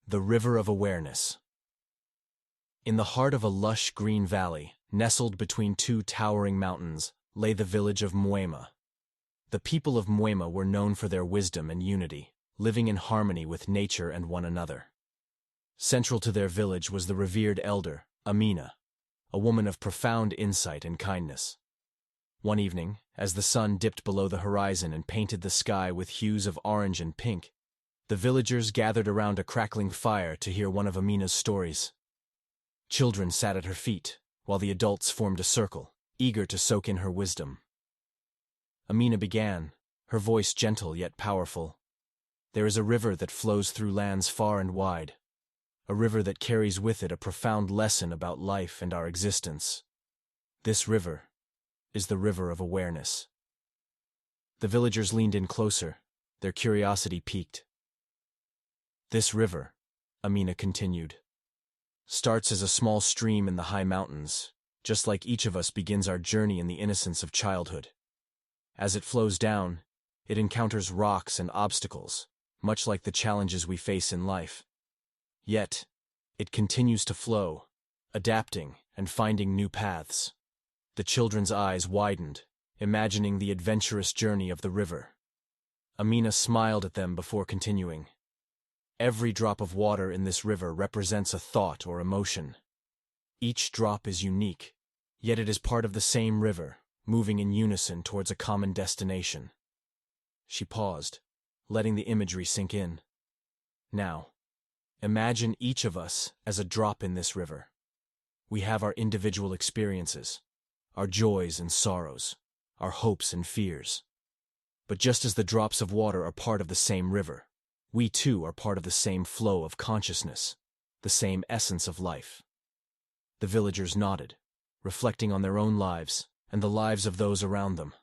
The River of Awareness. In the heart of a lush green valley, nestled between two towering mountains, lay the village of Mwema. The people of Mwema were known for their wisdom and unity, living in harmony with nature and one another. Central to their village was the revered elder, Amina, a woman of profound insight and kindness. One evening, as the sun dipped below the horizon and painted the sky with hues of orange and pink, the villagers gathered around a crackling fire to hear one of Amina's stories. Children sat at her feet, while the adults formed a circle, eager to soak in her wisdom. Amina began, her voice gentle yet powerful. There is a river that flows through lands far and wide, a river that carries with it a profound lesson about life and our existence. This river is the River of Awareness. The villagers leaned in closer, their curiosity piqued. This river, Amina continued, starts as a small stream in the high mountains, just like each of us begins our journey in the innocence of childhood. As it flows down, it encounters rocks and obstacles, much like the challenges we face in life. Yet, it continues to flow, adapting and finding new paths. The children's eyes widened, imagining the adventurous journey of the river. Amina smiled at them before continuing. Every drop of water in this river represents a thought or emotion. Each drop is unique, yet it is part of the same river, moving in unison towards a common destination. She paused, letting the imagery sink in. Now, imagine each of us as a drop in this river. We have our individual experiences, our joys and sorrows, our hopes and fears. But just as the drops of water are part of the same river, we too are part of the same flow of consciousness, the same essence of life. The villagers nodded, reflecting on their own lives and the lives of those around them.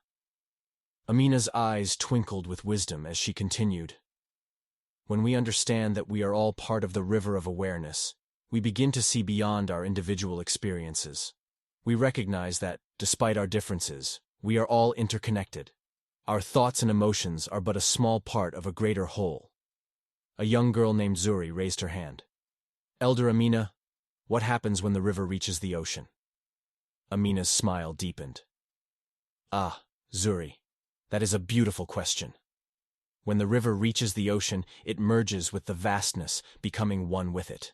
Amina's eyes twinkled with wisdom as she continued. When we understand that we are all part of the River of Awareness, we begin to see beyond our individual experiences. We recognize that, despite our differences, we are all interconnected. Our thoughts and emotions are but a small part of a greater whole. A young girl named Zuri raised her hand. Elder Amina, what happens when the river reaches the ocean? Amina's smile deepened. Ah, Zuri, that is a beautiful question. When the river reaches the ocean, it merges with the vastness, becoming one with it.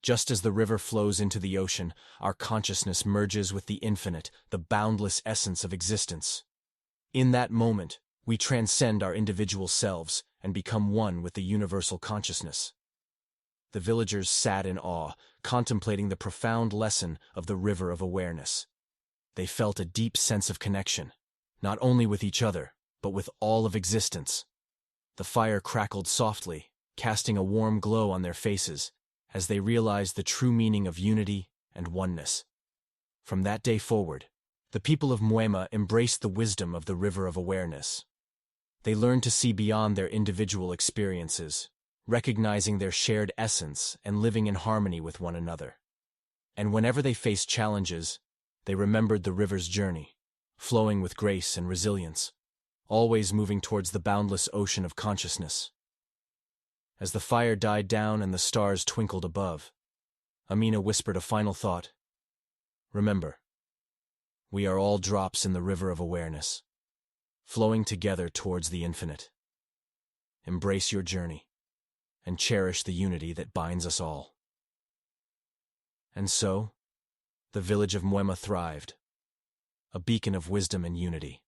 Just as the river flows into the ocean, our consciousness merges with the infinite, the boundless essence of existence. In that moment, we transcend our individual selves and become one with the universal consciousness. The villagers sat in awe, contemplating the profound lesson of the River of Awareness. They felt a deep sense of connection, not only with each other, but with all of existence. The fire crackled softly, casting a warm glow on their faces, as they realized the true meaning of unity and oneness. From that day forward, the people of Mwema embraced the wisdom of the River of Awareness. They learned to see beyond their individual experiences, recognizing their shared essence and living in harmony with one another. And whenever they faced challenges, they remembered the river's journey, flowing with grace and resilience, always moving towards the boundless ocean of consciousness. As the fire died down and the stars twinkled above, Amina whispered a final thought. Remember, we are all drops in the River of Awareness, flowing together towards the infinite. Embrace your journey, and cherish the unity that binds us all. And so, the village of Mwema thrived, a beacon of wisdom and unity,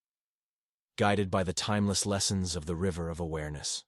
guided by the timeless lessons of the River of Awareness.